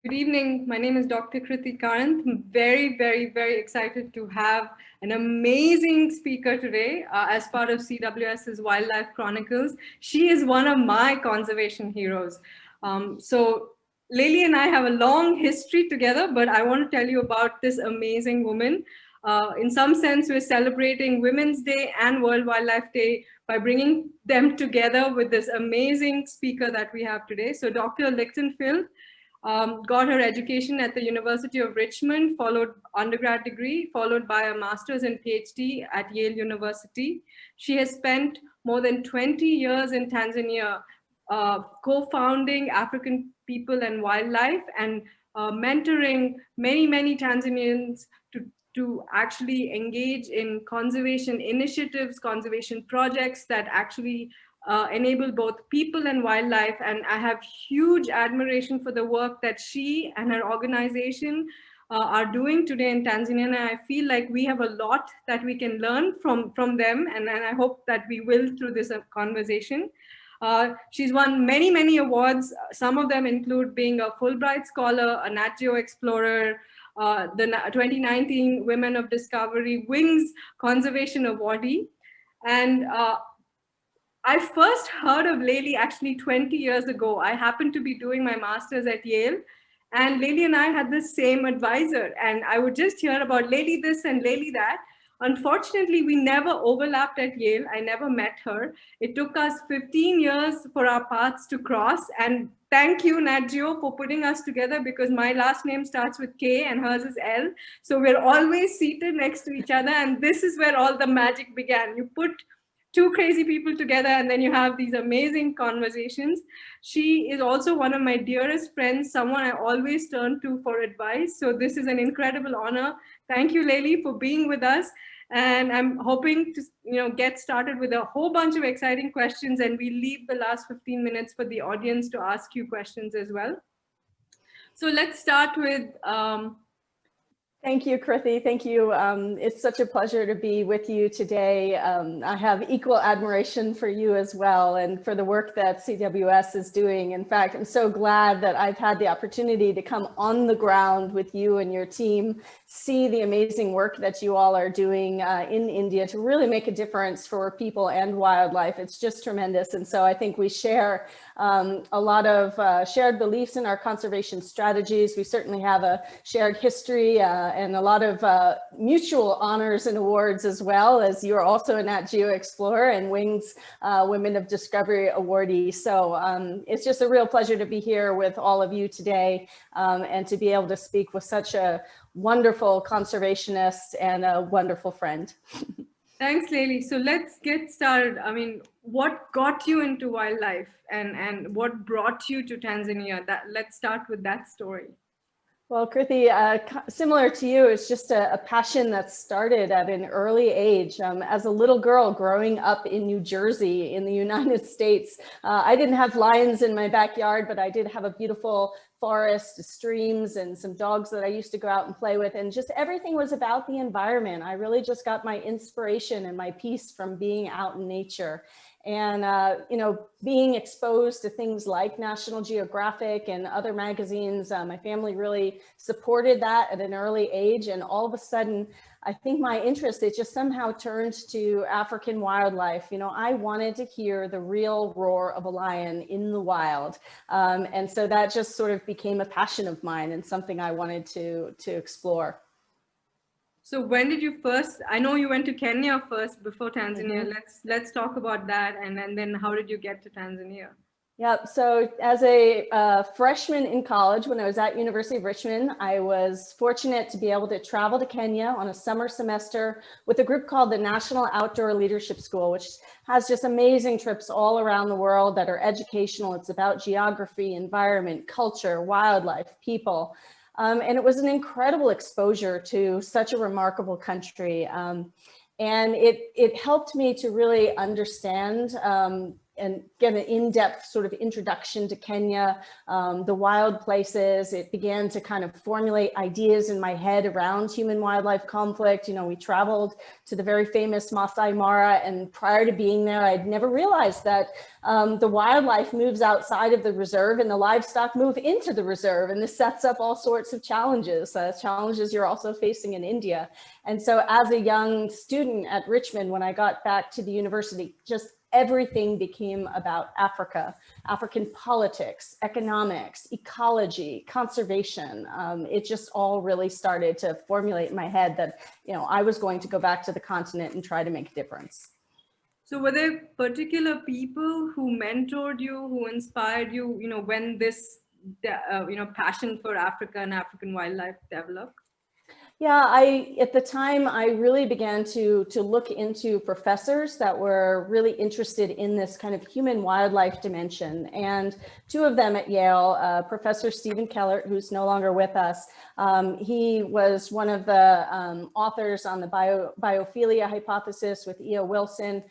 Good evening. My name is Dr. Krithi Karanth. I'm very excited to have an amazing speaker today as part of CWS's Wildlife Chronicles. She is one of my conservation heroes. So Laly and I have a long history together, but I want to tell you about this amazing woman. In some sense, we're celebrating Women's Day and World Wildlife Day by bringing them together with this amazing speaker that we have today. So Dr. Lichtenfeld got her education at the University of Richmond, followed undergrad degree, followed by a master's and PhD at Yale University. She has spent more than 20 years in Tanzania, co-founding African People and Wildlife and mentoring many Tanzanians to actually engage in conservation initiatives, conservation projects that actually enable both people and wildlife. And I have huge admiration for the work that she and her organization are doing today in Tanzania. And I feel like we have a lot that we can learn from them. And I hope that we will through this conversation. She's won many awards. Some of them include being a Fulbright Scholar, a Nat Geo Explorer, the 2019 Women of Discovery Wings Conservation Awardee. And I first heard of Laly actually 20 years ago. I happened to be doing my master's at Yale, and Laly and I had the same advisor, and I would just hear about Laly this and Laly that. Unfortunately, we never overlapped at Yale. I never met her. It took us 15 years for our paths to cross, and thank you, Nat Geo, for putting us together, because my last name starts with K and hers is L. So we're always seated next to each other, and this is where all the magic began. You put two crazy people together and then you have these amazing conversations. She is also one of my dearest friends, someone I always turn to for advice. So this is an incredible honor. Thank you, Laly, for being with us. And I'm hoping to get started with a whole bunch of exciting questions, and we leave the last 15 minutes for the audience to ask you questions as well. So let's start with Thank you, Krithi. Thank you. It's such a pleasure to be with you today. I have equal admiration for you as well and for the work that CWS is doing. In fact, I'm so glad that I've had the opportunity to come on the ground with you and your team, see the amazing work that you all are doing in India to really make a difference for people and wildlife. It's just tremendous. And so I think we share a lot of shared beliefs in our conservation strategies. We certainly have a shared history and a lot of mutual honors and awards, as well as you're also a Nat Geo Explorer and Wings Women of Discovery Awardee. So it's just a real pleasure to be here with all of you today and to be able to speak with such a wonderful conservationist and a wonderful friend. Thanks, Laly. So let's get started. I mean, what got you into wildlife and what brought you to Tanzania? Let's start with that story. Well, Krithi, similar to you, it's just a passion that started at an early age. As a little girl growing up in New Jersey in the United States, I didn't have lions in my backyard, but I did have a beautiful forest, streams, and some dogs that I used to go out and play with. And just everything was about the environment. I really just got my inspiration and my peace from being out in nature. And, being exposed to things like National Geographic and other magazines, my family really supported that at an early age. And all of a sudden, I think my interest, it just somehow turned to African wildlife. I wanted to hear the real roar of a lion in the wild. And so that just sort of became a passion of mine and something I wanted to explore. So when did you first, I know you went to Kenya first before Tanzania. Mm-hmm. Let's talk about that. And then how did you get to Tanzania? Yeah, so as a freshman in college, when I was at University of Richmond, I was fortunate to be able to travel to Kenya on a summer semester with a group called the National Outdoor Leadership School, which has just amazing trips all around the world that are educational. It's about geography, environment, culture, wildlife, people. And it was an incredible exposure to such a remarkable country. And it helped me to really understand and get an in-depth sort of introduction to Kenya, the wild places. It began to kind of formulate ideas in my head around human-wildlife conflict. You know, we traveled to the very famous Masai Mara, and prior to being there, I'd never realized that the wildlife moves outside of the reserve and the livestock move into the reserve. And this sets up all sorts of challenges, challenges you're also facing in India. And so as a young student at Richmond, when I got back to the university, just everything became about Africa, African politics, economics, ecology, conservation. It just all really started to formulate in my head that, you know, I was going to go back to the continent and try to make a difference. So were there particular people who mentored you, who inspired you, you know, when this, you know, passion for Africa and African wildlife developed? Yeah, at the time, I really began to look into professors that were really interested in this kind of human wildlife dimension. And two of them at Yale, Professor Stephen Kellert, who's no longer with us, he was one of the authors on the biophilia hypothesis with E.O. Wilson,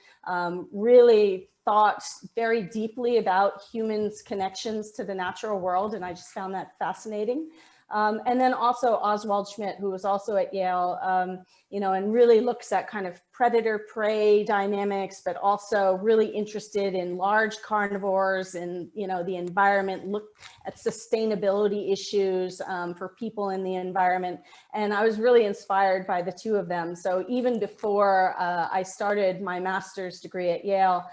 really thought very deeply about humans' connections to the natural world. And I just found that fascinating. And then also Oswald Schmidt, who was also at Yale, you know, and really looks at kind of predator-prey dynamics, but also really interested in large carnivores and, you know, the environment, look at sustainability issues for people in the environment. And I was really inspired by the two of them. So even before I started my master's degree at Yale,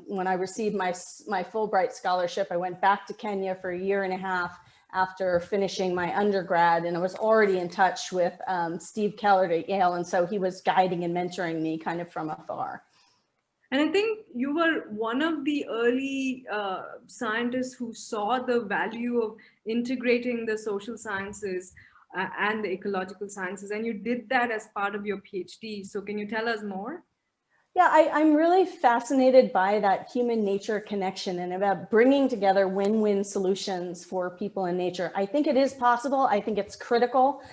when I received my Fulbright scholarship, I went back to Kenya for a year and a half after finishing my undergrad, and I was already in touch with Steve Kellert at Yale, and so he was guiding and mentoring me kind of from afar. And I think you were one of the early scientists who saw the value of integrating the social sciences and the ecological sciences, and you did that as part of your PhD. So can you tell us more? Yeah, I'm really fascinated by that human nature connection and about bringing together win-win solutions for people and nature. I think it is possible. I think it's critical.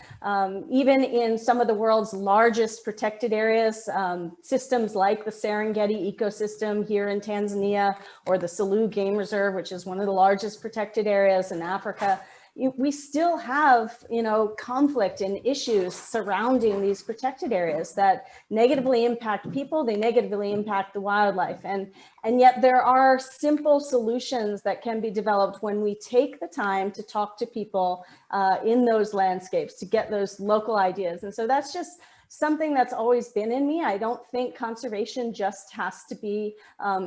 Even in some of the world's largest protected areas, systems like the Serengeti ecosystem here in Tanzania, or the Selous Game Reserve, which is one of the largest protected areas in Africa, we still have, you know, conflict and issues surrounding these protected areas that negatively impact people, they negatively impact the wildlife. And yet there are simple solutions that can be developed when we take the time to talk to people in those landscapes, to get those local ideas. And so that's just something that's always been in me. I don't think conservation just has to be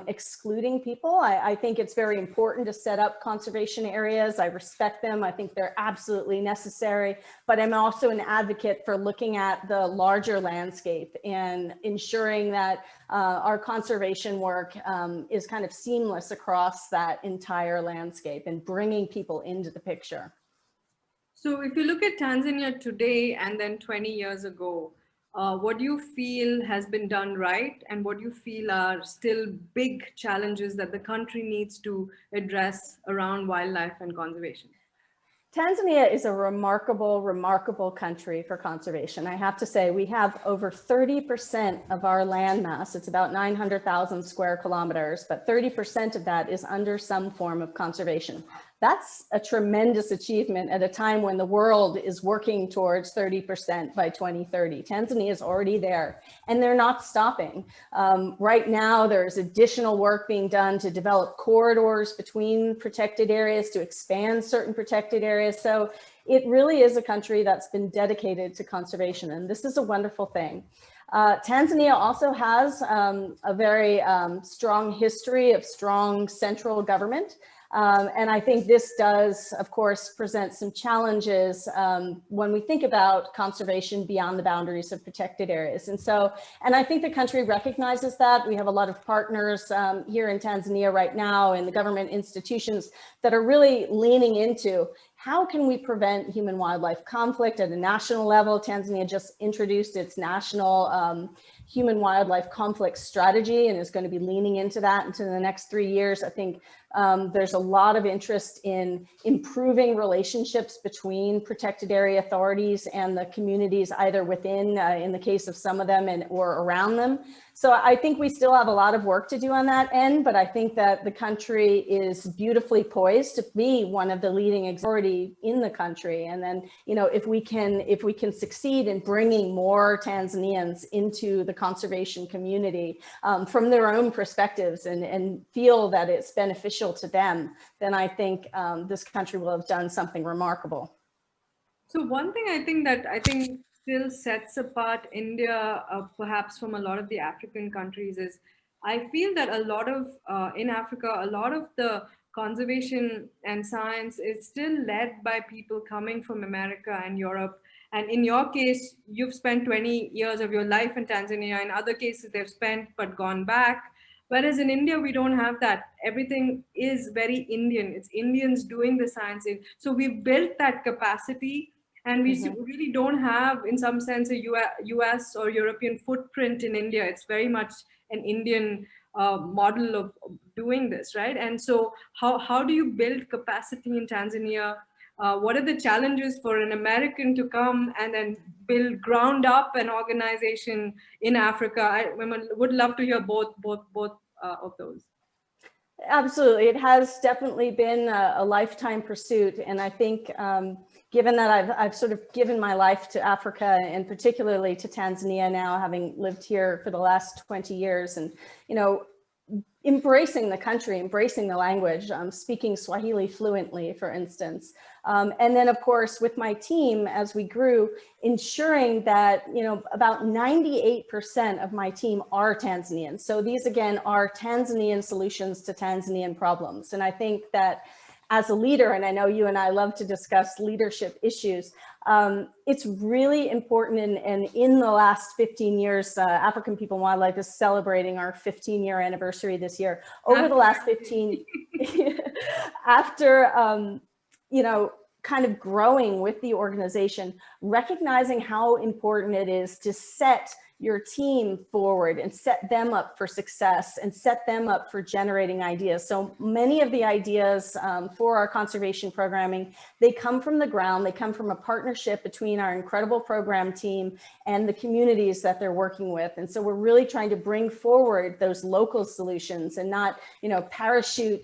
excluding people. I think it's very important to set up conservation areas. I respect them. I think they're absolutely necessary, but I'm also an advocate for looking at the larger landscape and ensuring that our conservation work is kind of seamless across that entire landscape and bringing people into the picture. So if you look at Tanzania today and then 20 years ago, what do you feel has been done right, and what do you feel are still big challenges that the country needs to address around wildlife and conservation? Tanzania is a remarkable, remarkable country for conservation. I have to say, we have over 30% of our land mass. It's about 900,000 square kilometers, but 30% of that is under some form of conservation. That's a tremendous achievement at a time when the world is working towards 30% by 2030. Tanzania is already there, and they're not stopping. Right now, there's additional work being done to develop corridors between protected areas, to expand certain protected areas. So it really is a country that's been dedicated to conservation, and this is a wonderful thing. Tanzania also has a very strong history of strong central government. And I think this does, of course, present some challenges when we think about conservation beyond the boundaries of protected areas. And I think the country recognizes that. We have a lot of partners here in Tanzania right now in the government institutions that are really leaning into how can we prevent human wildlife conflict at a national level. Tanzania just introduced its national human wildlife conflict strategy and is going to be leaning into that into the next 3 years. I think there's a lot of interest in improving relationships between protected area authorities and the communities, either within, in the case of some of them, or around them. So I think we still have a lot of work to do on that end, but I think that the country is beautifully poised to be one of the leading authority in the country. And then, you know, if we can succeed in bringing more Tanzanians into the conservation community from their own perspectives and feel that it's beneficial to them, then I think this country will have done something remarkable. So one thing I think still sets apart India, perhaps from a lot of the African countries, is I feel that a lot of in Africa, a lot of the conservation and science is still led by people coming from America and Europe. And in your case, you've spent 20 years of your life in Tanzania. In other cases, they've spent but gone back. Whereas in India, we don't have that. Everything is very Indian. It's Indians doing the science. So we've built that capacity, and we really don't have, in some sense, a US or European footprint in India. It's very much an Indian model of doing this, right? And so how do you build capacity in Tanzania? What are the challenges for an American to come and then build ground up an organization in Africa? I would love to hear both of those. Absolutely. It has definitely been a lifetime pursuit. And I think given that I've sort of given my life to Africa and particularly to Tanzania now, having lived here for the last 20 years, and, you know, embracing the country, embracing the language, speaking Swahili fluently, for instance. And then, of course, with my team, as we grew, ensuring that, you know, about 98% of my team are Tanzanian. So these, again, are Tanzanian solutions to Tanzanian problems. And I think that as a leader, and I know you and I love to discuss leadership issues, it's really important. And in the last 15 years, African People and Wildlife is celebrating our 15-year anniversary this year. Over the last 15, after, you know, kind of growing with the organization, recognizing how important it is to set your team forward and set them up for success and set them up for generating ideas. So many of the ideas for our conservation programming, they come from the ground. They come from a partnership between our incredible program team and the communities that they're working with. And so we're really trying to bring forward those local solutions and not, you know, parachute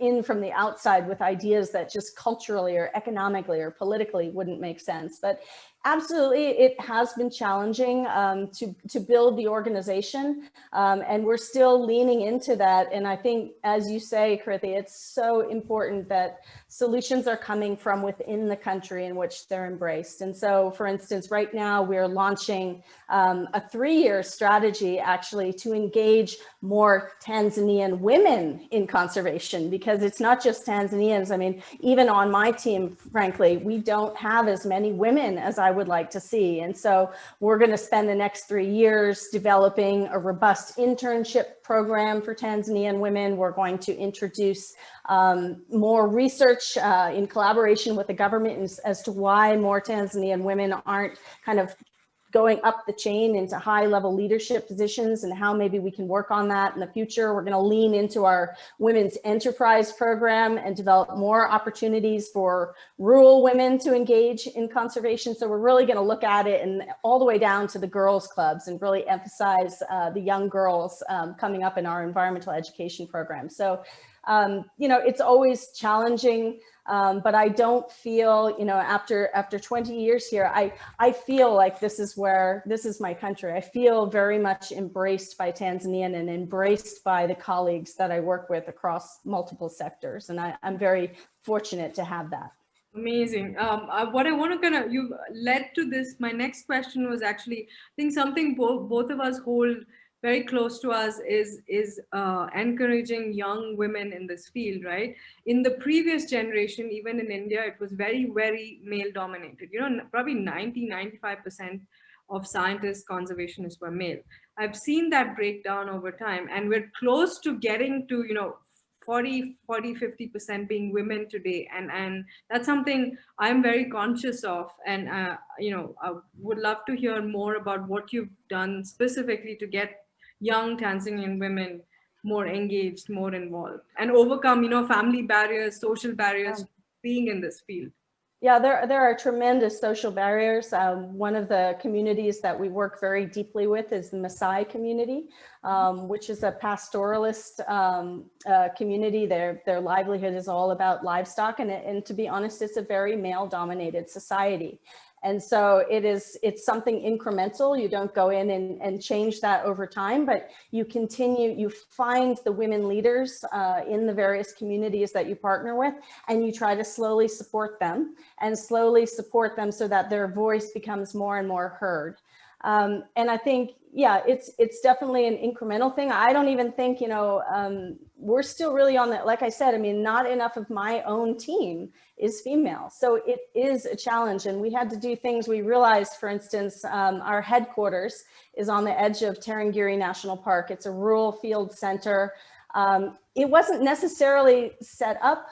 in from the outside with ideas that just culturally or economically or politically wouldn't make sense. But absolutely, it has been challenging to build the organization, and we're still leaning into that. And I think, as you say, Krithi, it's so important that solutions are coming from within the country in which they're embraced. And so, for instance, right now we're launching a 3-year strategy actually to engage more Tanzanian women in conservation, because it's not just Tanzanians. I mean, even on my team, frankly, we don't have as many women as I would like to see. And so we're going to spend the next 3 years developing a robust internship program for Tanzanian women. We're going to introduce more research in collaboration with the government as to why more Tanzanian women aren't kind of going up the chain into high-level leadership positions, and how maybe we can work on that in the future. We're going to lean into our women's enterprise program and develop more opportunities for rural women to engage in conservation. So we're really going to look at it and all the way down to the girls' clubs and really emphasize the young girls coming up in our environmental education program. So, you know, it's always challenging. But I don't feel, you know, after 20 years here, I feel like this is my country. I feel very much embraced by Tanzanian and embraced by the colleagues that I work with across multiple sectors. And I'm very fortunate to have that. Amazing. What I want to you led to this. My next question was actually, I think something both of us hold very close to us is encouraging young women in this field, right? In the previous generation, even in India, it was very, very male dominated. You know, probably 95% of scientists, conservationists were male. I've seen that break down over time, and we're close to getting to, you know, 50% being women today, and that's something I'm very conscious of. And you know, I would love to hear more about what you've done specifically to get young Tanzanian women more engaged, more involved, and overcome, you know, family barriers, social barriers, being in this field. Yeah, there are tremendous social barriers. One of the communities that we work very deeply with is the Maasai community, which is a pastoralist community. Their livelihood is all about livestock, and to be honest, it's a very male-dominated society. And so it's something incremental. You don't go in and change that over time, but you find the women leaders in the various communities that you partner with, and you try to slowly support them so that their voice becomes more and more heard. And I think, yeah, it's definitely an incremental thing. I don't even think, we're still really on that. Like I said, I mean, not enough of my own team is female. So it is a challenge. And we had to do things. We realized, for instance, our headquarters is on the edge of Tarangire National Park. It's a rural field center. It wasn't necessarily set up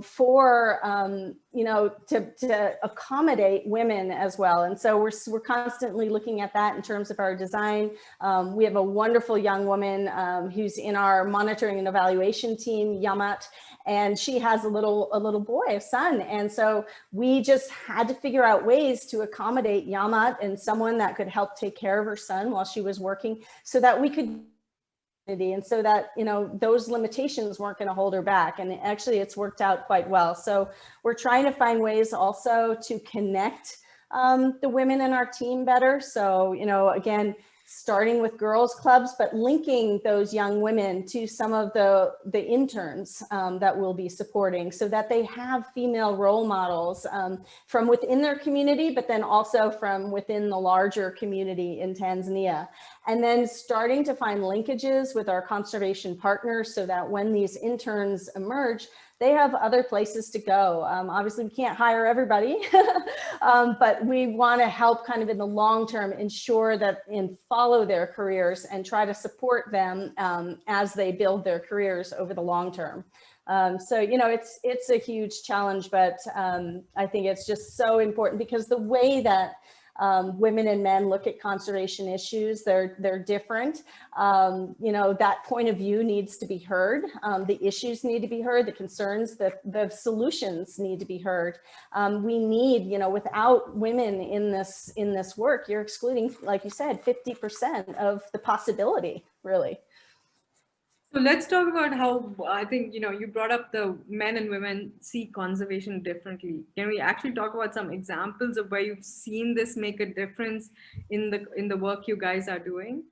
for, to accommodate women as well. And so we're constantly looking at that in terms of our design. We have a wonderful young woman who's in our monitoring and evaluation team, Yamat, and she has a little boy, a son. And so we just had to figure out ways to accommodate Yamat and someone that could help take care of her son while she was working, so that we could, and so that those limitations weren't going to hold her back. And actually it's worked out quite well. So we're trying to find ways also to connect the women in our team better. So again, starting with girls clubs, but linking those young women to some of the interns that we'll be supporting, so that they have female role models from within their community, but then also from within the larger community in Tanzania. And then starting to find linkages with our conservation partners, so that when these interns emerge, they have other places to go. Obviously, we can't hire everybody, but we want to help kind of in the long term ensure that and follow their careers and try to support them as they build their careers over the long term. So, it's a huge challenge, but I think it's just so important, because the way that women and men look at conservation issues, they're different. That point of view needs to be heard. The issues need to be heard, the concerns, the solutions need to be heard. We need, without women in this work, you're excluding, like you said, 50% of the possibility, really. So let's talk about how, I think, you brought up the men and women see conservation differently. Can we actually talk about some examples of where you've seen this make a difference in the work you guys are doing?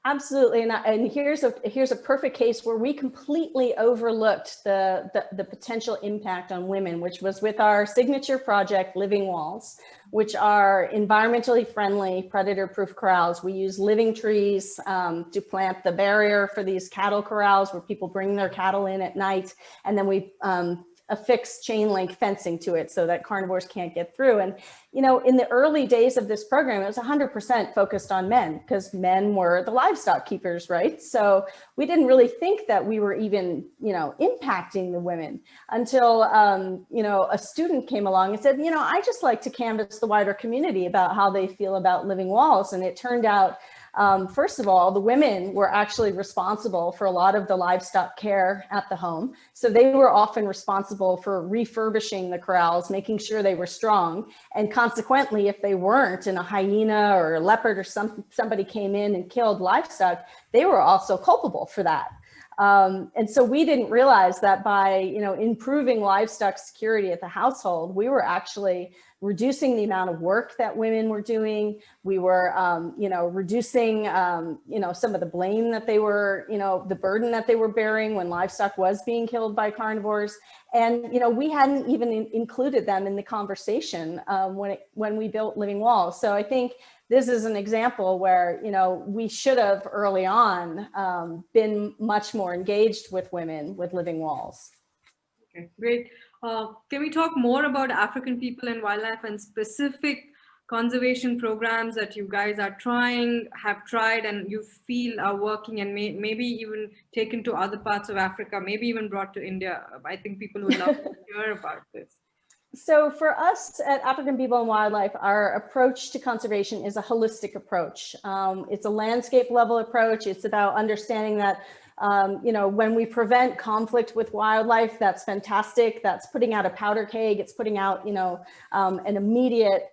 Absolutely, and here's a perfect case where we completely overlooked the potential impact on women, which was with our signature project, Living Walls, which are environmentally friendly, predator-proof corrals. We use living trees to plant the barrier for these cattle corrals where people bring their cattle in at night, and then we affix chain link fencing to it so that carnivores can't get through. And in the early days of this program, it was 100% focused on men, because men were the livestock keepers, right? So we didn't really think that we were even, impacting the women until, a student came along and said, I just like to canvass the wider community about how they feel about Living Walls. And it turned out, first of all, the women were actually responsible for a lot of the livestock care at the home. So they were often responsible for refurbishing the corrals, making sure they were strong. And consequently, if they weren't, and a hyena or a leopard or somebody came in and killed livestock, they were also culpable for that. And so we didn't realize that by, improving livestock security at the household, we were actually reducing the amount of work that women were doing. We were, reducing, some of the blame that they were, the burden that they were bearing when livestock was being killed by carnivores. And, we hadn't even included them in the conversation when we built Living Walls. So I think this is an example where, we should have early on been much more engaged with women with Living Walls. Okay, great. Can we talk more about African people and wildlife and specific conservation programs that you guys have tried, and you feel are working, and maybe even taken to other parts of Africa, maybe even brought to India? I think people would love to hear about this. So for us at African People and Wildlife, our approach to conservation is a holistic approach. It's a landscape level approach. It's about understanding that When we prevent conflict with wildlife, that's fantastic. That's putting out a powder keg. It's putting out, an immediate,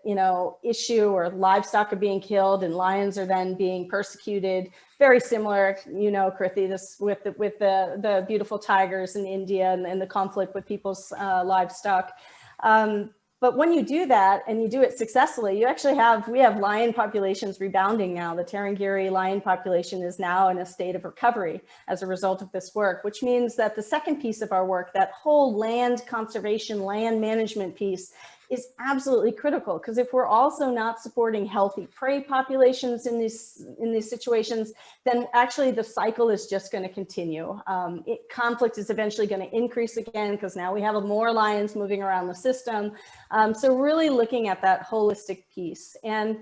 issue, or livestock are being killed and lions are then being persecuted. Very similar, Krithi, this with the beautiful tigers in India and the conflict with people's livestock. But when you do that and you do it successfully, we have lion populations rebounding now. The Tarangire lion population is now in a state of recovery as a result of this work, which means that the second piece of our work, that whole land conservation, land management piece, is absolutely critical, because if we're also not supporting healthy prey populations in these situations, then actually the cycle is just going to continue. Conflict is eventually going to increase again, because now we have more lions moving around the system. So really looking at that holistic piece. And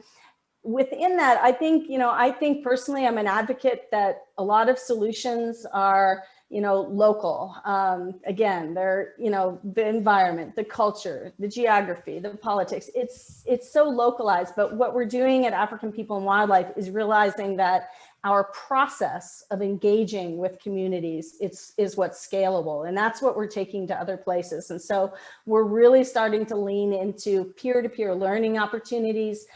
within that, I think personally, I'm an advocate that a lot of solutions are local. Again, they're, the environment, the culture, the geography, the politics, it's so localized. But what we're doing at African People and Wildlife is realizing that our process of engaging with communities is what's scalable. And that's what we're taking to other places. And so we're really starting to lean into peer-to-peer learning opportunities,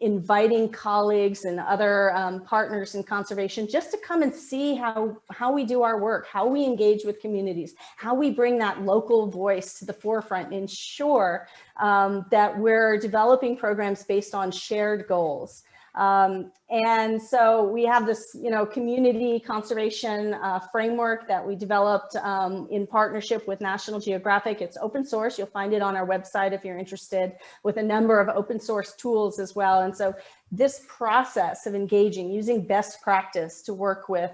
inviting colleagues and other partners in conservation just to come and see how we do our work, how we engage with communities, how we bring that local voice to the forefront and ensure that we're developing programs based on shared goals. And so we have this, community conservation framework that we developed in partnership with National Geographic. It's open source. You'll find it on our website if you're interested, with a number of open source tools as well. And so this process of engaging, using best practice to work with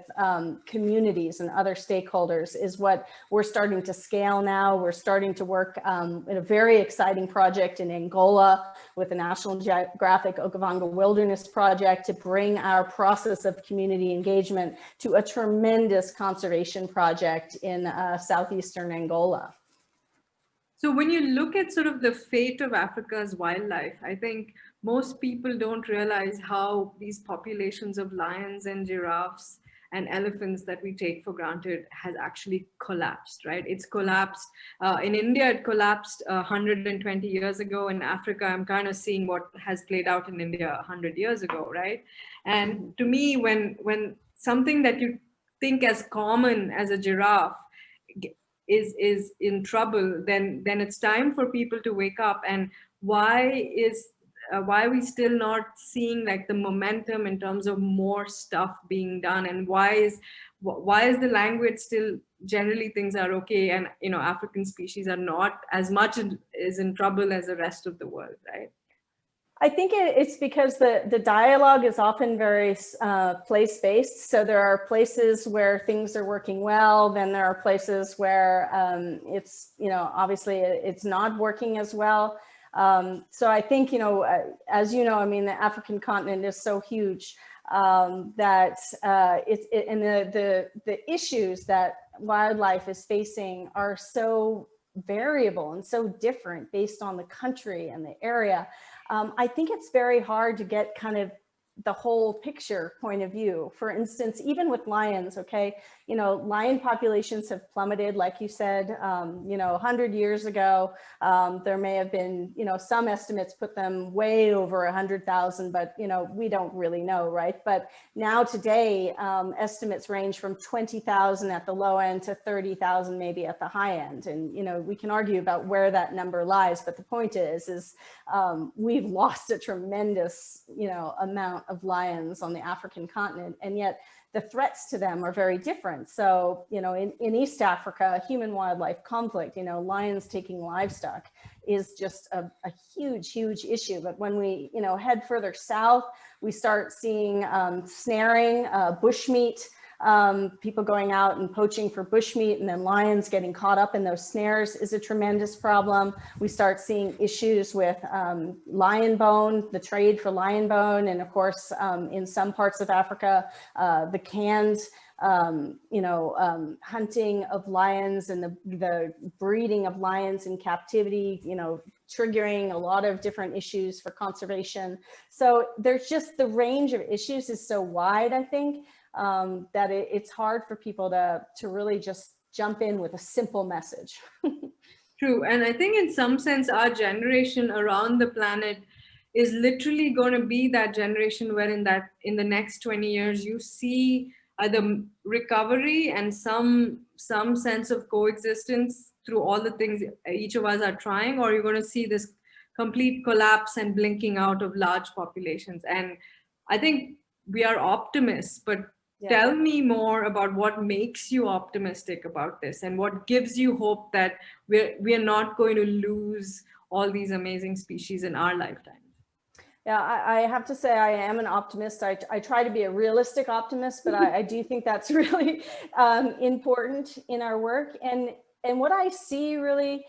communities and other stakeholders is what we're starting to scale now. We're starting to work in a very exciting project in Angola with the National Geographic Okavango Wilderness Project to bring our process of community engagement to a tremendous conservation project in southeastern Angola. So when you look at sort of the fate of Africa's wildlife, I think most people don't realize how these populations of lions and giraffes and elephants that we take for granted has actually collapsed, right? It's collapsed. In India, it collapsed 120 years ago. In Africa, I'm kind of seeing what has played out in India 100 years ago, right? And to me, when something that you think as common as a giraffe is in trouble, then it's time for people to wake up. And why are we still not seeing like the momentum in terms of more stuff being done? And why is the language still generally things are okay, and African species are not as much is in trouble as the rest of the world, right? I think it's because the dialogue is often very place-based. So there are places where things are working well, then there are places where it's, obviously it's not working as well. So I think, as I mean, the African continent is so huge that and the issues that wildlife is facing are so variable and so different based on the country and the area. I think it's very hard to get kind of the whole picture point of view. For instance, even with lions, okay, lion populations have plummeted, like you said, 100 years ago. There may have been, some estimates put them way over 100,000, but, we don't really know, right? But now today, estimates range from 20,000 at the low end to 30,000 maybe at the high end. And, we can argue about where that number lies, but the point is we've lost a tremendous, amount of lions on the African continent, and yet the threats to them are very different. So, in East Africa, human wildlife conflict, lions taking livestock is just a huge, huge issue. But when we, head further south, we start seeing snaring, bushmeat, people going out and poaching for bushmeat, and then lions getting caught up in those snares is a tremendous problem. We start seeing issues with lion bone, the trade for lion bone, and of course, in some parts of Africa, the canned hunting of lions and the breeding of lions in captivity, triggering a lot of different issues for conservation. So there's just the range of issues is so wide, I think. that it's hard for people to really just jump in with a simple message. True. And I think in some sense, our generation around the planet is literally going to be that generation where in the next 20 years, you see either recovery and some sense of coexistence through all the things each of us are trying, or you're going to see this complete collapse and blinking out of large populations. And I think we are optimists, but tell me more about what makes you optimistic about this and what gives you hope that we're not going to lose all these amazing species in our lifetime. Yeah, I have to say I am an optimist. I try to be a realistic optimist, but I do think that's really important in our work. And what I see really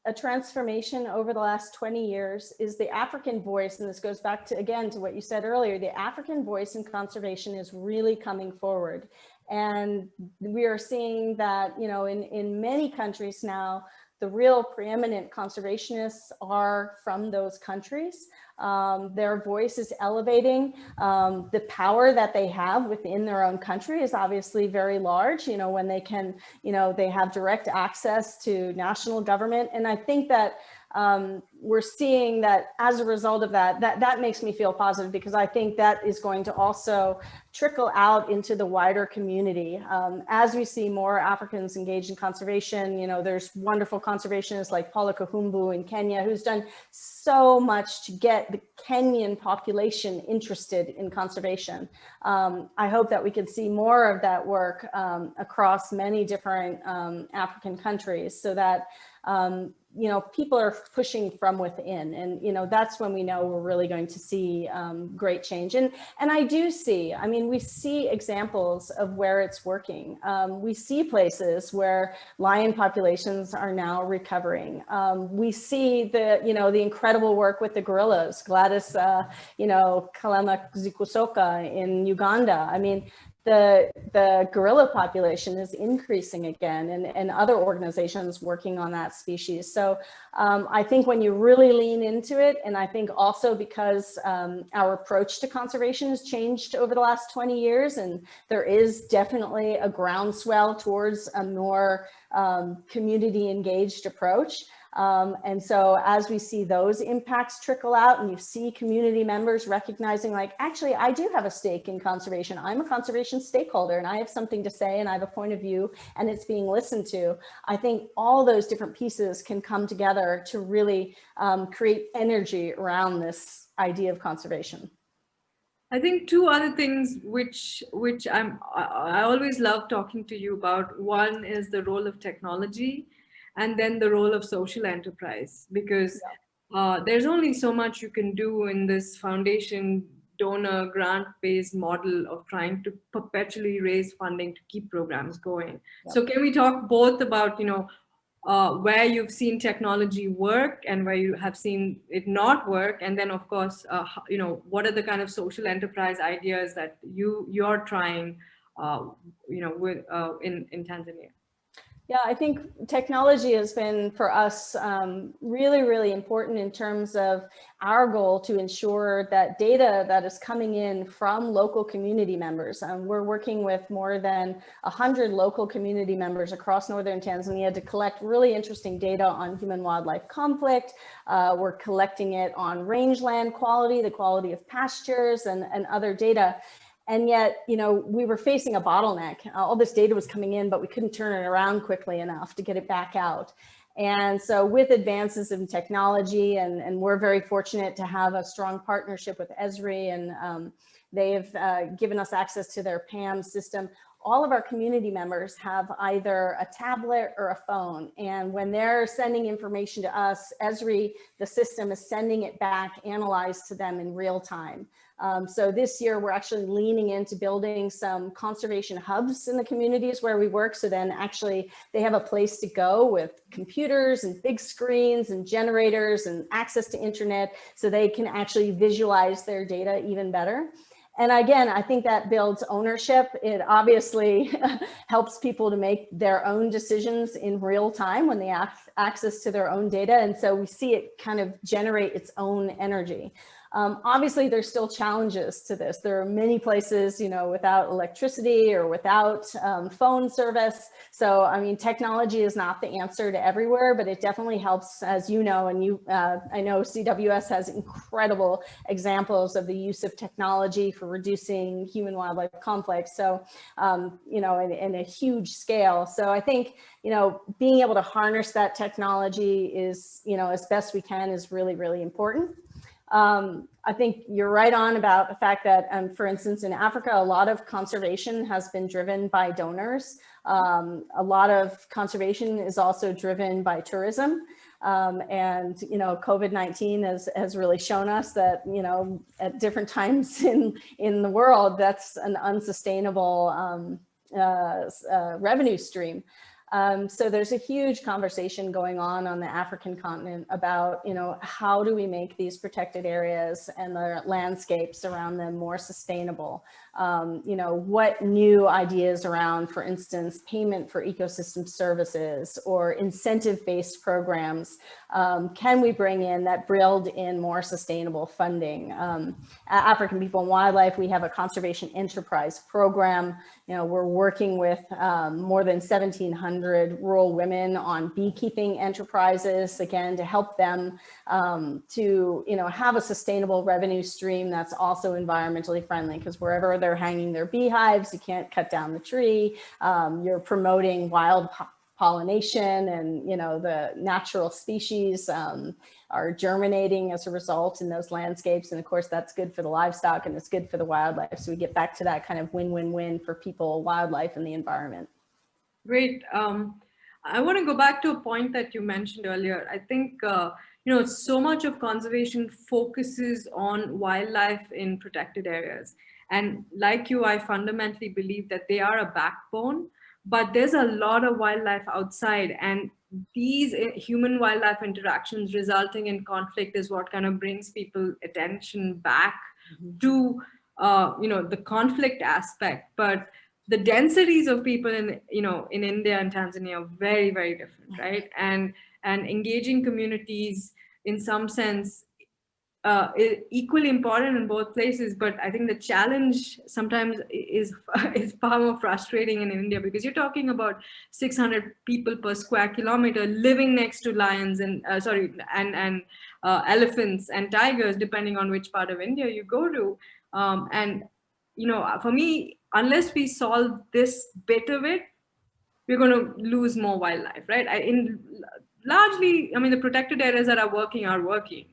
a transformation over the last 20 years is the African voice. And this goes back to, again, to what you said earlier, the African voice in conservation is really coming forward. And we are seeing that, you know, in many countries now, the real preeminent conservationists are from those countries. Their voice is elevating. The power that they have within their own country is obviously very large, you know, when they can, you know, they have direct access to national government. And I think that we're seeing that as a result of that makes me feel positive, because I think that is going to also trickle out into the wider community. As we see more Africans engaged in conservation, you know, there's wonderful conservationists like Paula Kahumbu in Kenya, who's done so much to get the Kenyan population interested in conservation. I hope that we can see more of that work across many different African countries, so that you know, people are pushing from within, and you know, that's when we know we're really going to see great change. And I do see, I mean, we see examples of where it's working. We see places where lion populations are now recovering. We see the, you know, the incredible work with the gorillas, Gladys, you know, Kalema Zikusoka in Uganda. I mean, the gorilla population is increasing again, and other organizations working on that species. So I think when you really lean into it, and I think also because our approach to conservation has changed over the last 20 years, and there is definitely a groundswell towards a more community engaged approach. And so as we see those impacts trickle out, and you see community members recognizing, like, actually, I do have a stake in conservation. I'm a conservation stakeholder, and I have something to say, and I have a point of view, and it's being listened to. I think all those different pieces can come together to really create energy around this idea of conservation. I think two other things which I always love talking to you about. One is the role of technology, and then the role of social enterprise, because there's only so much you can do in this foundation donor grant-based model of trying to perpetually raise funding to keep programs going. So can we talk both about, you know, where you've seen technology work and where you have seen it not work, and then of course, you know, what are the kind of social enterprise ideas that you're trying, you know, with in Tanzania? Yeah, I think technology has been for us really, really important in terms of our goal to ensure that data that is coming in from local community members. We're working with more than 100 local community members across northern Tanzania to collect really interesting data on human-wildlife conflict. We're collecting it on rangeland quality, the quality of pastures, and other data. And yet, you know, we were facing a bottleneck. All this data was coming in, but we couldn't turn it around quickly enough to get it back out. And so with advances in technology, and we're very fortunate to have a strong partnership with Esri, and they've given us access to their PAM system. All of our community members have either a tablet or a phone. And when they're sending information to us, Esri, the system, is sending it back, analyzed to them in real time. So this year, we're actually leaning into building some conservation hubs in the communities where we work. So then actually they have a place to go with computers and big screens and generators and access to internet, so they can actually visualize their data even better. And again, I think that builds ownership. It obviously helps people to make their own decisions in real time when they have access to their own data. And so we see it kind of generate its own energy. Obviously, there's still challenges to this. There are many places, without electricity or without phone service. So, I mean, technology is not the answer to everywhere, but it definitely helps, as you know, and I know CWS has incredible examples of the use of technology for reducing human-wildlife conflicts. So, in a huge scale. So I think, being able to harness that technology is, as best we can is really, really important. I think you're right on about the fact that, for instance, in Africa, a lot of conservation has been driven by donors. A lot of conservation is also driven by tourism. And, COVID-19 has really shown us that, at different times in the world, that's an unsustainable revenue stream. So there's a huge conversation going on the African continent about, how do we make these protected areas and the landscapes around them more sustainable? What new ideas around, for instance, payment for ecosystem services or incentive-based programs can we bring in that build in more sustainable funding? African People and Wildlife, we have a conservation enterprise program. We're working with more than 1,700 rural women on beekeeping enterprises, again, to help them to, have a sustainable revenue stream that's also environmentally friendly, because wherever they're hanging their beehives, you can't cut down the tree. You're promoting wild pollination and, the natural species are germinating as a result in those landscapes. And of course, that's good for the livestock and it's good for the wildlife. So we get back to that kind of win-win-win for people, wildlife, and the environment. Great. I want to go back to a point that you mentioned earlier. I think, so much of conservation focuses on wildlife in protected areas. And like you, I fundamentally believe that they are a backbone, but there's a lot of wildlife outside, and these human-wildlife interactions resulting in conflict is what kind of brings people attention back to, the conflict aspect. But the densities of people in India and Tanzania are very, very different, right? And engaging communities in some sense is equally important in both places. But I think the challenge sometimes is far more frustrating in India, because you're talking about 600 people per square kilometer living next to lions and elephants and tigers, depending on which part of India you go to. For me, unless we solve this bit of it, we're going to lose more wildlife, right? Largely, the protected areas that are working.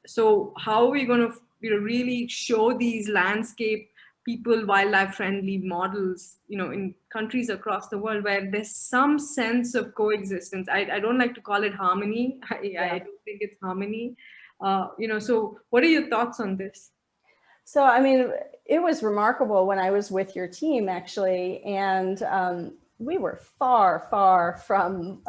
So how are we going to really show these landscape people wildlife friendly models, in countries across the world where there's some sense of coexistence? I don't like to call it harmony. I don't think it's harmony. So what are your thoughts on this? So, it was remarkable when I was with your team, actually, and we were far, far from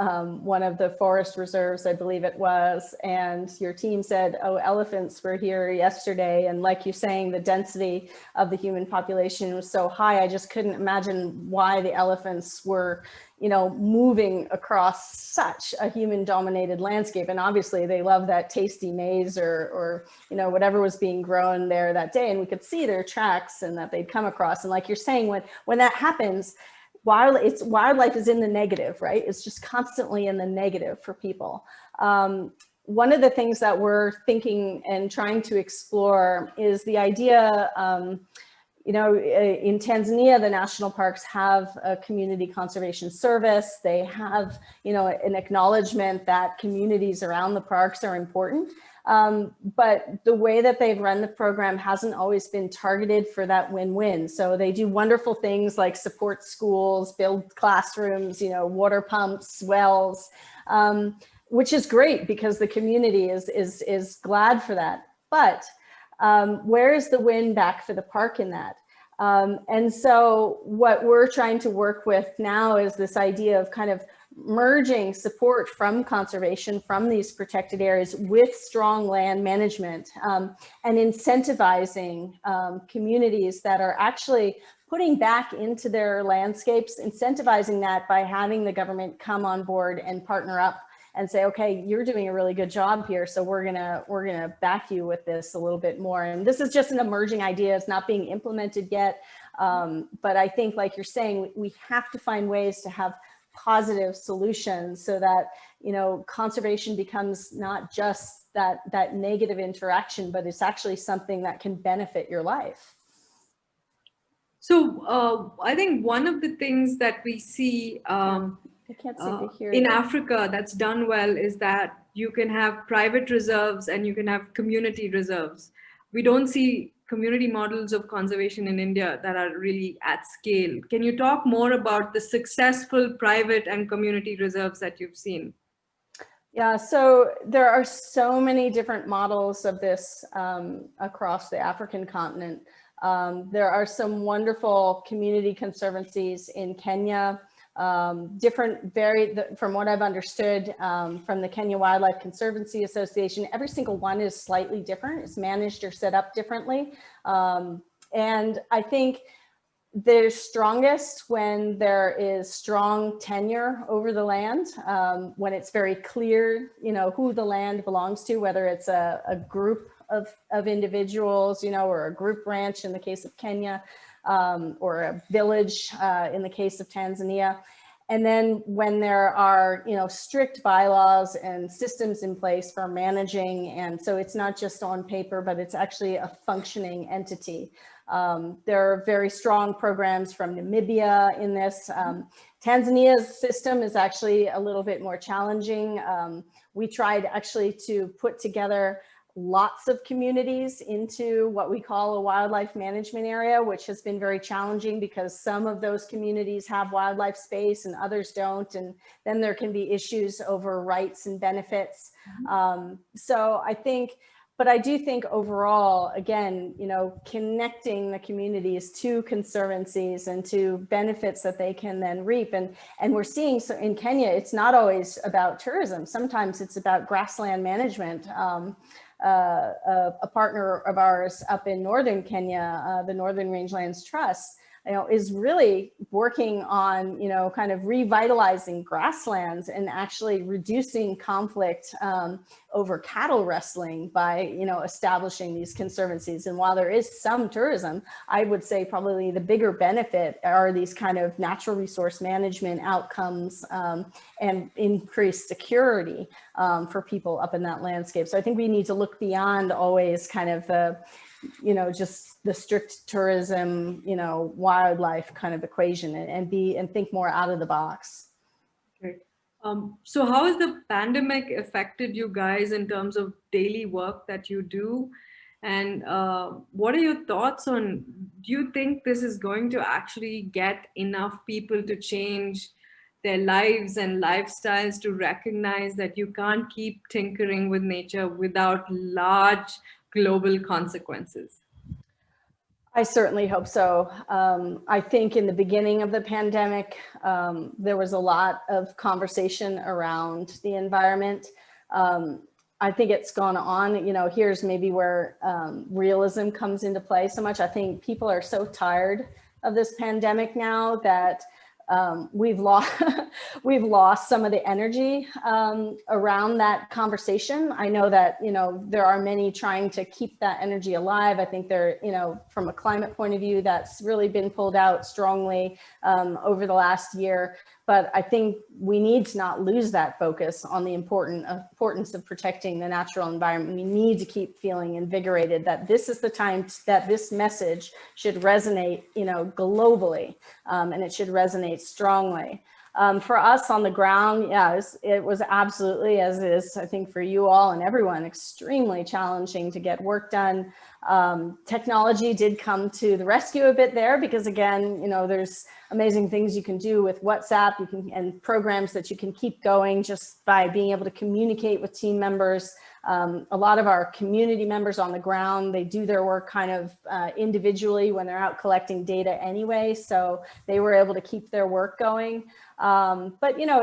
one of the forest reserves, I believe it was, and your team said, oh, elephants were here yesterday, and like you're saying, the density of the human population was so high, I just couldn't imagine why the elephants were moving across such a human-dominated landscape. And obviously they love that tasty maize or whatever was being grown there that day. And we could see their tracks and that they'd come across. And like you're saying, when that happens, wildlife is in the negative, right? It's just constantly in the negative for people. One of the things that we're thinking and trying to explore is the idea, in Tanzania, the national parks have a community conservation service. They have, an acknowledgement that communities around the parks are important. But the way that they've run the program hasn't always been targeted for that win-win. So they do wonderful things like support schools, build classrooms, water pumps, wells, which is great because the community is glad for that. But where is the win back for the park in that? And so what we're trying to work with now is this idea of kind of merging support from conservation from these protected areas with strong land management and incentivizing communities that are actually putting back into their landscapes, incentivizing that by having the government come on board and partner up and say, okay, you're doing a really good job here, so we're gonna back you with this a little bit more. And this is just an emerging idea. It's not being implemented yet. But I think, like you're saying, we have to find ways to have positive solutions so that, you know, conservation becomes not just that negative interaction, but it's actually something that can benefit your life. So I think one of the things that we see I can't seem to hear in you. Africa that's done well is that you can have private reserves and you can have community reserves. We don't see community models of conservation in India that are really at scale. Can you talk more about the successful private and community reserves that you've seen? Yeah, so there are so many different models of this across the African continent. There are some wonderful community conservancies in Kenya, from what I've understood from the Kenya Wildlife Conservancy Association, every single one is slightly different. It's managed or set up differently. And I think they're strongest when there is strong tenure over the land, when it's very clear, you know, who the land belongs to, whether it's a group of individuals, you know, or a group ranch in the case of Kenya, or a village in the case of Tanzania. And then when there are, you know, strict bylaws and systems in place for managing, and so it's not just on paper, but it's actually a functioning entity. There are very strong programs from Namibia in this. Tanzania's system is actually a little bit more challenging. We tried actually to put together lots of communities into what we call a wildlife management area, which has been very challenging because some of those communities have wildlife space and others don't. And then there can be issues over rights and benefits. So I think, but I do think overall, again, you know, connecting the communities to conservancies and to benefits that they can then reap. And we're seeing, so in Kenya, it's not always about tourism. Sometimes it's about grassland management. A partner of ours up in northern Kenya, the Northern Rangelands Trust, you know, is really working on, you know, kind of revitalizing grasslands and actually reducing conflict over cattle rustling by, you know, establishing these conservancies. And while there is some tourism, I would say probably the bigger benefit are these kind of natural resource management outcomes and increased security for people up in that landscape. So I think we need to look beyond always kind of the, you know, just the strict tourism, you know, wildlife kind of equation, and think more out of the box. Okay. So how has the pandemic affected you guys in terms of daily work that you do? And what are your thoughts on, do you think this is going to actually get enough people to change their lives and lifestyles to recognize that you can't keep tinkering with nature without large global consequences? I certainly hope so. I think in the beginning of the pandemic, there was a lot of conversation around the environment. I think it's gone on, you know, here's maybe where realism comes into play so much. I think people are so tired of this pandemic now that we've lost some of the energy around that conversation. I know that, you know, there are many trying to keep that energy alive. I think there, you know, from a climate point of view, that's really been pulled out strongly over the last year. But I think we need to not lose that focus on the importance of protecting the natural environment. We need to keep feeling invigorated that this is the time that this message should resonate, you know, globally, and it should resonate strongly. For us on the ground, yeah, it was absolutely, as it is, I think, for you all and everyone, extremely challenging to get work done. Technology did come to the rescue a bit there because, again, you know, there's amazing things you can do with WhatsApp, and programs that you can keep going just by being able to communicate with team members. A lot of our community members on the ground, they do their work kind of individually when they're out collecting data anyway, so they were able to keep their work going. But, you know,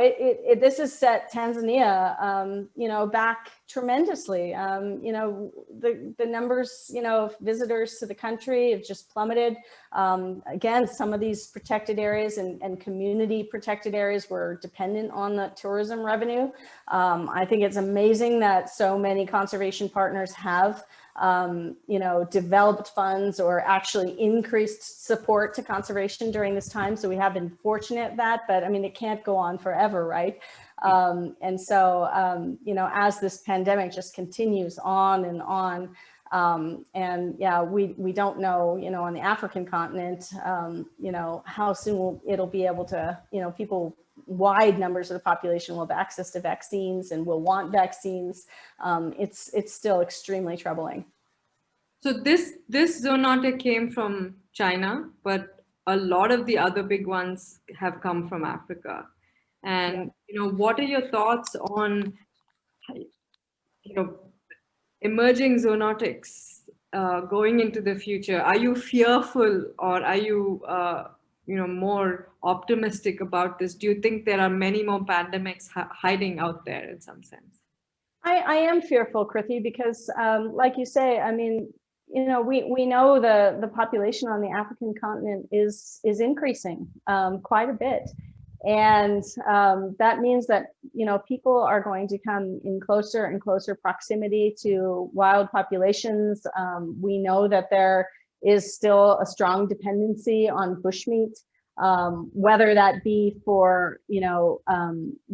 this has set Tanzania, you know, back tremendously. You know, the numbers, you know, of visitors to the country have just plummeted. Again, some of these protected areas and community protected areas were dependent on the tourism revenue. I think it's amazing that so many conservation partners have you know, developed funds or actually increased support to conservation during this time. So we have been fortunate at that, but I mean, it can't go on forever, right? And so, you know, as this pandemic just continues on and on, and yeah, we don't know, you know, on the African continent, you know, how soon it'll be able to, you know, wide numbers of the population will have access to vaccines and will want vaccines. It's still extremely troubling. So this zoonotic came from China, but a lot of the other big ones have come from Africa. And you know, what are your thoughts on, you know, emerging zoonotics going into the future? Are you fearful, or are you you know, more optimistic about this? Do you think there are many more pandemics hiding out there in some sense? I am fearful, Krithi, because like you say, I mean, you know, we know the population on the African continent is increasing quite a bit. And that means that, you know, people are going to come in closer and closer proximity to wild populations. We know that there is still a strong dependency on bushmeat, whether that be for, you know,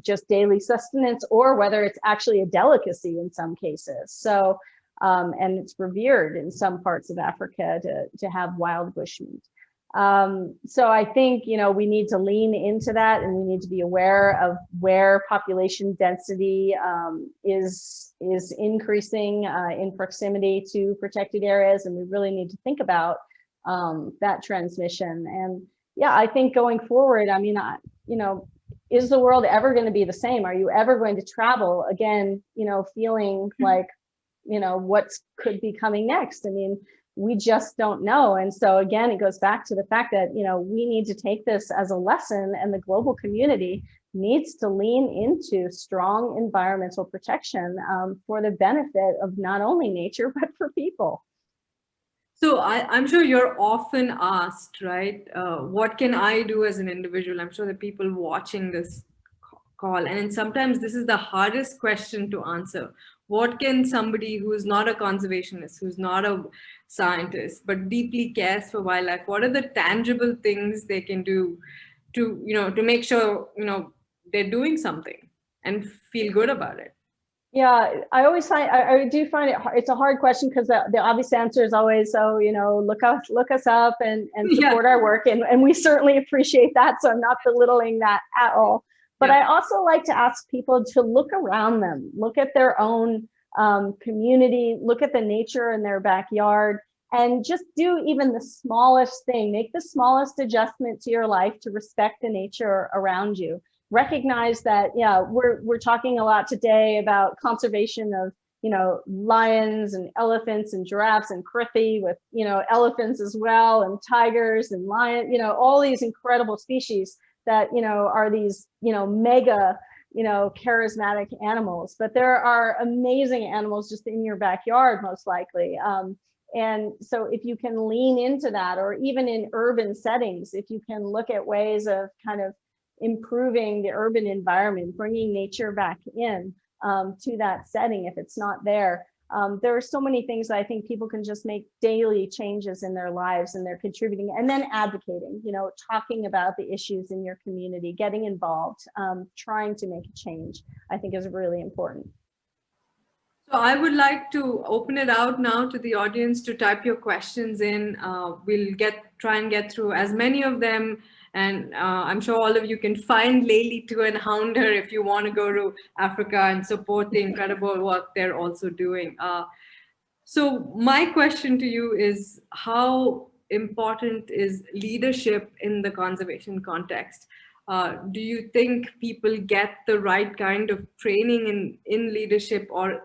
just daily sustenance, or whether it's actually a delicacy in some cases. So, and it's revered in some parts of Africa to have wild bushmeat. So I think, you know, we need to lean into that, and we need to be aware of where population density is increasing in proximity to protected areas, and we really need to think about that transmission. And yeah, I think going forward, I mean, you know, is the world ever going to be the same? Are you ever going to travel again, you know, feeling like, you know, what could be coming next? I mean, we just don't know. And so again, it goes back to the fact that, you know, we need to take this as a lesson, and the global community needs to lean into strong environmental protection for the benefit of not only nature, but for people. So I'm sure you're often asked, right? What can I do as an individual? I'm sure the people watching this call, and sometimes this is the hardest question to answer. What can somebody who's not a conservationist, who's not a scientist, but deeply cares for wildlife, what are the tangible things they can do to, you know, to make sure, you know, they're doing something and feel good about it? Yeah, I always find, I do find it's a hard question, because the obvious answer is always, oh, you know, look us up and support our work. And we certainly appreciate that. So I'm not belittling that at all. But I also like to ask people to look around them, look at their own community, look at the nature in their backyard, and just do even the smallest thing. Make the smallest adjustment to your life to respect the nature around you. Recognize that, yeah, we're talking a lot today about conservation of, you know, lions and elephants and giraffes, and Krithi with, you know, elephants as well, and tigers and lion, you know, all these incredible species that, you know, are these, you know, mega, you know, charismatic animals. But there are amazing animals just in your backyard, most likely. And so if you can lean into that, or even in urban settings, if you can look at ways of kind of improving the urban environment, bringing nature back in to that setting if it's not there. There are so many things that I think people can just make daily changes in their lives, and they're contributing, and then advocating, you know, talking about the issues in your community, getting involved, trying to make a change, I think is really important. So I would like to open it out now to the audience to type your questions in. We'll try and get through as many of them. And I'm sure all of you can find Laly too and hound her if you want to go to Africa and support the incredible work they're also doing. So my question to you is, how important is leadership in the conservation context? Do you think people get the right kind of training in leadership, or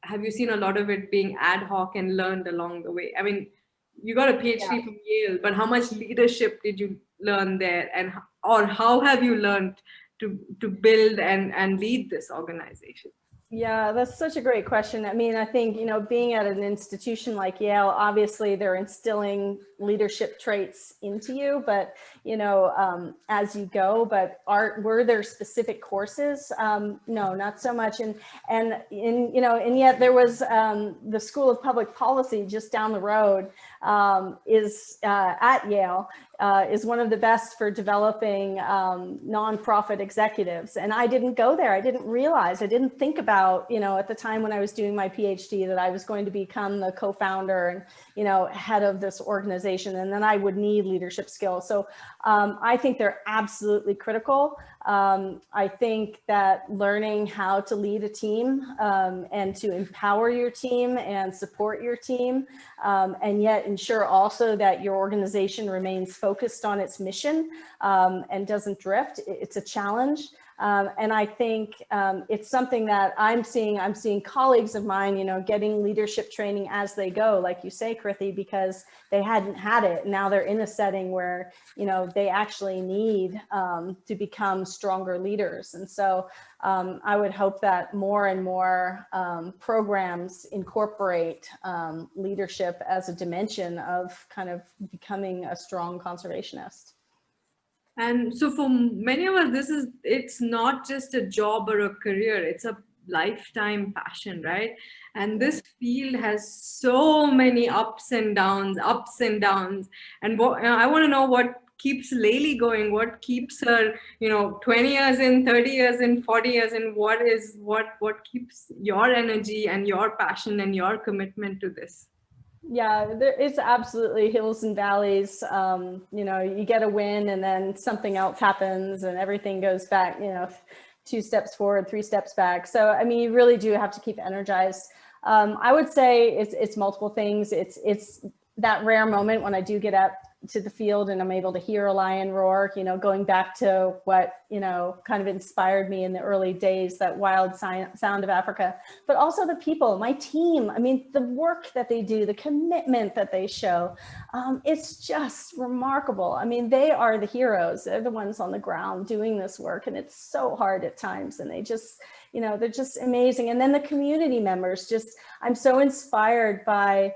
have you seen a lot of it being ad hoc and learned along the way? I mean, you got a PhD from Yale, but how much leadership did you learn there, or how have you learned to build and lead this organization? Yeah, that's such a great question. I mean, I think, you know, being at an institution like Yale, obviously they're instilling leadership traits into you, but, you know, as you go, but were there specific courses? No, not so much. You know, and yet there was the School of Public Policy just down the road is at Yale. Is one of the best for developing nonprofit executives. And I didn't go there. I didn't realize, I didn't think about, you know, at the time when I was doing my PhD that I was going to become the co-founder and, you know, head of this organization. And then I would need leadership skills. So I think they're absolutely critical. I think that learning how to lead a team and to empower your team and support your team, and yet ensure also that your organization remains focused on its mission and doesn't drift. It's a challenge. And I think it's something that I'm seeing colleagues of mine, you know, getting leadership training as they go, like you say, Krithi, because they hadn't had it. Now they're in a setting where, you know, they actually need to become stronger leaders. And so I would hope that more and more programs incorporate leadership as a dimension of kind of becoming a strong conservationist. And so for many of us, it's not just a job or a career, it's a lifetime passion, right? And this field has so many ups and downs. And I want to know what keeps Laly going, what keeps her, you know, 20 years in, 30 years in, 40 years in, what keeps your energy and your passion and your commitment to this? Yeah, it's absolutely hills and valleys. You know, you get a win and then something else happens and everything goes back, you know, 2 steps forward, 3 steps back. So, I mean, you really do have to keep energized. I would say it's multiple things. It's that rare moment when I do get up to the field and I'm able to hear a lion roar, you know, going back to what, you know, kind of inspired me in the early days, that wild sound of Africa, but also the people, my team. I mean, the work that they do, the commitment that they show, it's just remarkable. I mean, they are the heroes. They're the ones on the ground doing this work, and it's so hard at times, and they just, you know, they're just amazing. And then the community members, just, I'm so inspired by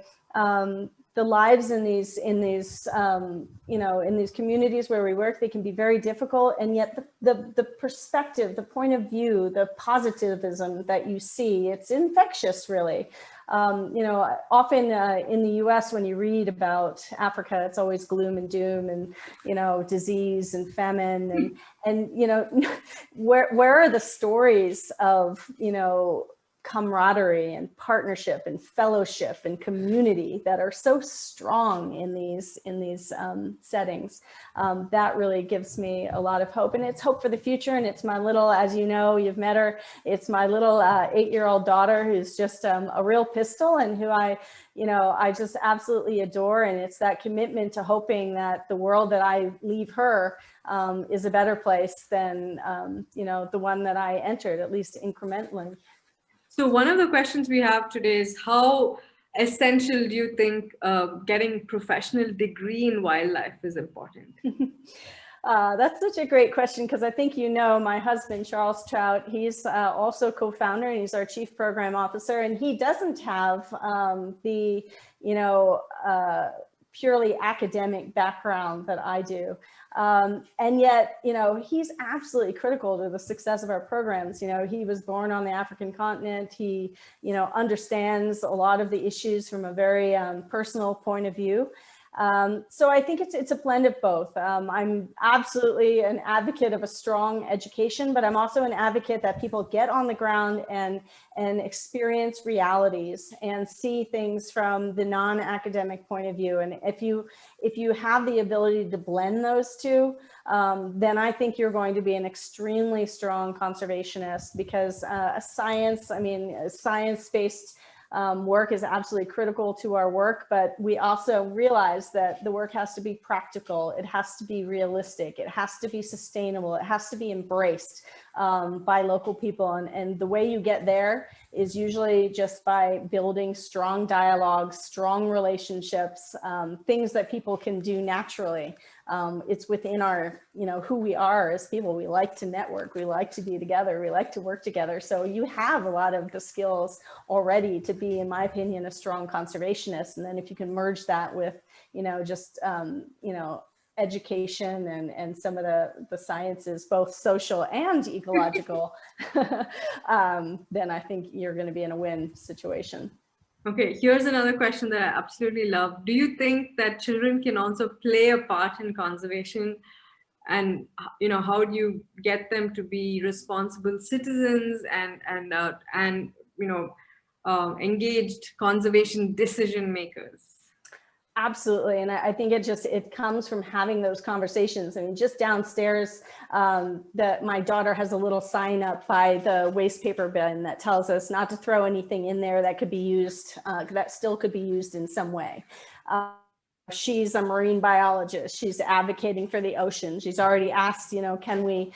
the lives in these you know, in these communities where we work. They can be very difficult, and yet the perspective, the point of view, the positivism that you see, it's infectious, really. You know, often in the US, when you read about Africa, it's always gloom and doom and, you know, disease and famine and you know, where are the stories of, you know, camaraderie and partnership and fellowship and community that are so strong in these settings? That really gives me a lot of hope, and it's hope for the future. And it's my little, as you know, you've met her, it's my little 8-year-old daughter who's just a real pistol, and who I just absolutely adore. And it's that commitment to hoping that the world that I leave her is a better place than you know, the one that I entered, at least incrementally. So one of the questions we have today is, how essential do you think getting professional degree in wildlife is important? That's such a great question, because I think, you know, my husband, Charles Trout, he's also co-founder, and he's our chief program officer, and he doesn't have the, you know, purely academic background that I do. And yet, you know, he's absolutely critical to the success of our programs. You know, he was born on the African continent. He, you know, understands a lot of the issues from a very personal point of view. So I think it's a blend of both. I'm absolutely an advocate of a strong education, but I'm also an advocate that people get on the ground and experience realities and see things from the non-academic point of view. And if you have the ability to blend those two, then I think you're going to be an extremely strong conservationist, because science-based work is absolutely critical to our work, but we also realize that the work has to be practical, it has to be realistic, it has to be sustainable, it has to be embraced by local people. And the way you get there is usually just by building strong dialogues, strong relationships, things that people can do naturally. It's within our, who we are as people. We like to network, we like to be together, we like to work together. So you have a lot of the skills already to be, in my opinion, a strong conservationist. And then if you can merge that with, just, education and some of the sciences, both social and ecological, then I think you're going to be in a win situation. Okay, here's another question that I absolutely love. Do you think that children can also play a part in conservation? And how do you get them to be responsible citizens and engaged conservation decision makers? Absolutely. And I think it comes from having those conversations. I mean, just downstairs, my daughter has a little sign up by the waste paper bin that tells us not to throw anything in there that could be used, that still could be used in some way. She's a marine biologist. She's advocating for the ocean. She's already asked, can we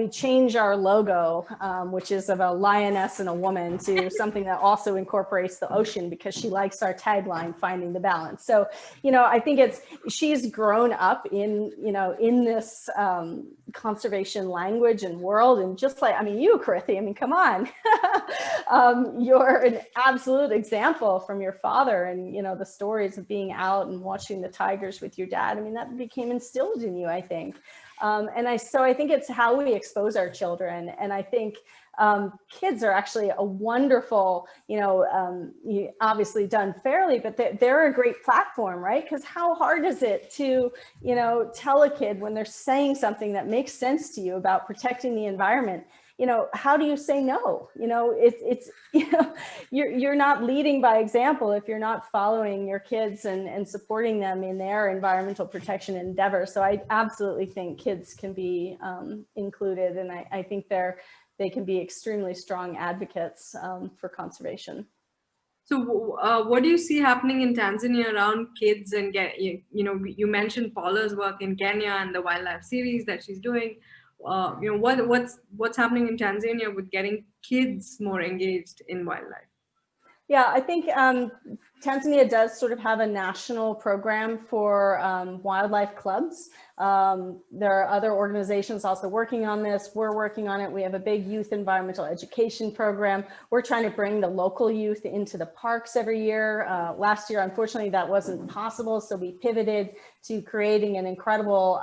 change our logo, which is of a lioness and a woman, to something that also incorporates the ocean, because she likes our tagline, finding the balance. So, I think she's grown up in this conservation language and world. And just like, you, Krithi, come on, you're an absolute example from your father, and, the stories of being out and watching the tigers with your dad. That became instilled in you, I think. So I think it's how we expose our children. And I think kids are actually a wonderful, obviously done fairly, but they're a great platform, right? Because how hard is it to, tell a kid when they're saying something that makes sense to you about protecting the environment? How do you say no? You're not leading by example if you're not following your kids and supporting them in their environmental protection endeavors. So I absolutely think kids can be included, and I think they can be extremely strong advocates for conservation. So what do you see happening in Tanzania around kids? And you mentioned Paula's work in Kenya and the wildlife series that she's doing. What's happening in Tanzania with getting kids more engaged in wildlife? Yeah, I think Tanzania does sort of have a national program for wildlife clubs. There are other organizations also working on this. We're working on it. We have a big youth environmental education program. We're trying to bring the local youth into the parks every year. Last year, unfortunately, that wasn't possible, so we pivoted to creating an incredible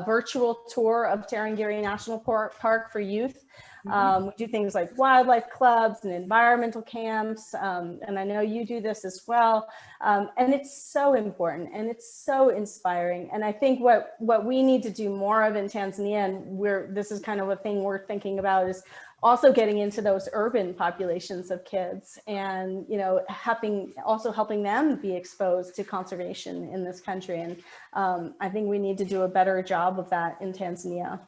virtual tour of Tarangire National Park for youth. We do things like wildlife clubs and environmental camps, and I know you do this as well. And it's so important and it's so inspiring. And I think what we need to do more of in Tanzania, and this is kind of a thing we're thinking about, is also getting into those urban populations of kids, and helping them be exposed to conservation in this country. And I think we need to do a better job of that in Tanzania.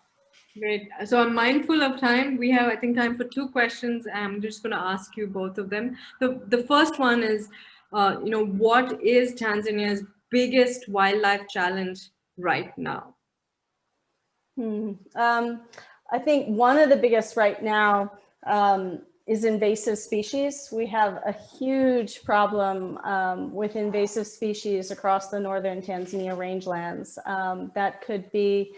Great. So I'm mindful of time. We have, I think, time for 2 questions. I'm just going to ask you both of them. The first one is, what is Tanzania's biggest wildlife challenge right now? I think one of the biggest right now is invasive species. We have a huge problem with invasive species across the northern Tanzania rangelands. That could be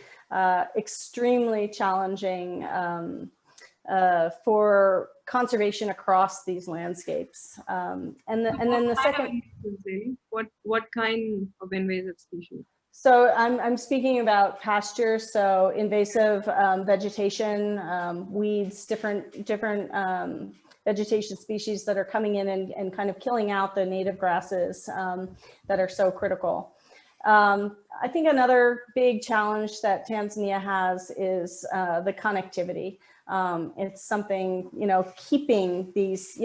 extremely challenging for conservation across these landscapes. And then the second, what kind of invasive species? So I'm speaking about pasture, so invasive vegetation, weeds, different vegetation species that are coming in and kind of killing out the native grasses that are so critical. I think another big challenge that Tanzania has is the connectivity. It's something, keeping these,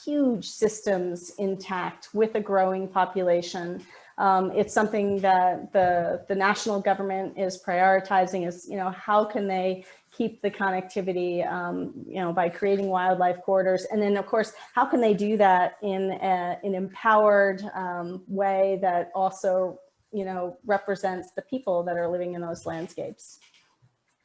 huge systems intact with a growing population. It's something that the national government is prioritizing, is, how can they keep the connectivity, by creating wildlife corridors. And then, of course, how can they do that in an empowered way that also represents the people that are living in those landscapes.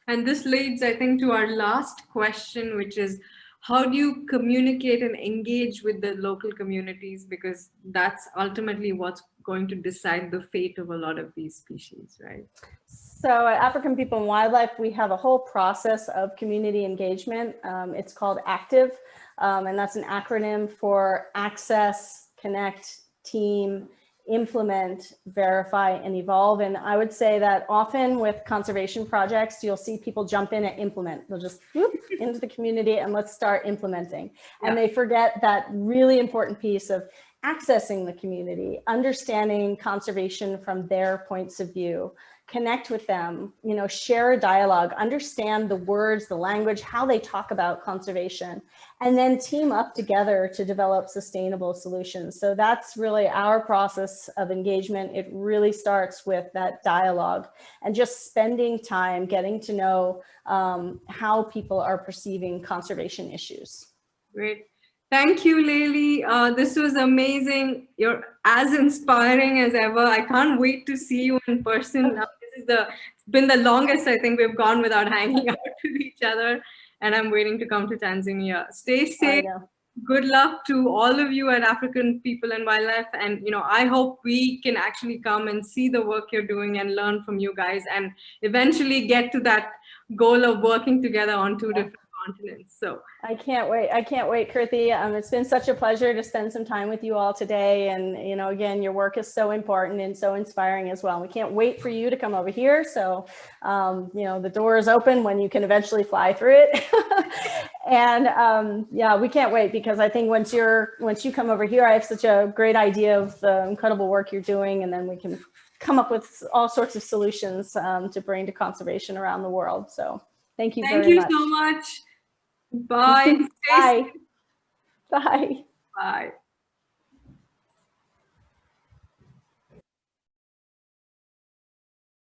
And this leads, I think, to our last question, which is, how do you communicate and engage with the local communities? Because that's ultimately what's going to decide the fate of a lot of these species, right? So at African People and Wildlife, we have a whole process of community engagement. It's called ACTIVE, and that's an acronym for Access, Connect, Team, Implement, Verify, and Evolve. And I would say that often with conservation projects, you'll see people jump in and implement. They'll just whoop into the community and let's start implementing. Yeah. And they forget that really important piece of accessing the community, understanding conservation from their points of view, connect with them, you know, share a dialogue, understand the words, the language, how they talk about conservation, and then team up together to develop sustainable solutions. So that's really our process of engagement. It really starts with that dialogue and just spending time getting to know how people are perceiving conservation issues. Great. Thank you, Laly. This was amazing. You're as inspiring as ever. I can't wait to see you in person. It's been the longest I think we've gone without hanging out with each other, and I'm waiting to come to Tanzania. Stay safe. Good luck to all of you at African People and Wildlife, and you know, I hope we can actually come and see the work you're doing and learn from you guys, and eventually get to that goal of working together on two different continents. So I can't wait. I can't wait, Krithi. It's been such a pleasure to spend some time with you all today. And, you know, again, your work is so important and so inspiring as well. We can't wait for you to come over here. So, you know, the door is open when you can eventually fly through it. And yeah, we can't wait, because I think once you come over here, I have such a great idea of the incredible work you're doing. And then we can come up with all sorts of solutions to bring to conservation around the world. So thank you very much. Thank you so much. Bye. Bye. Bye. Bye.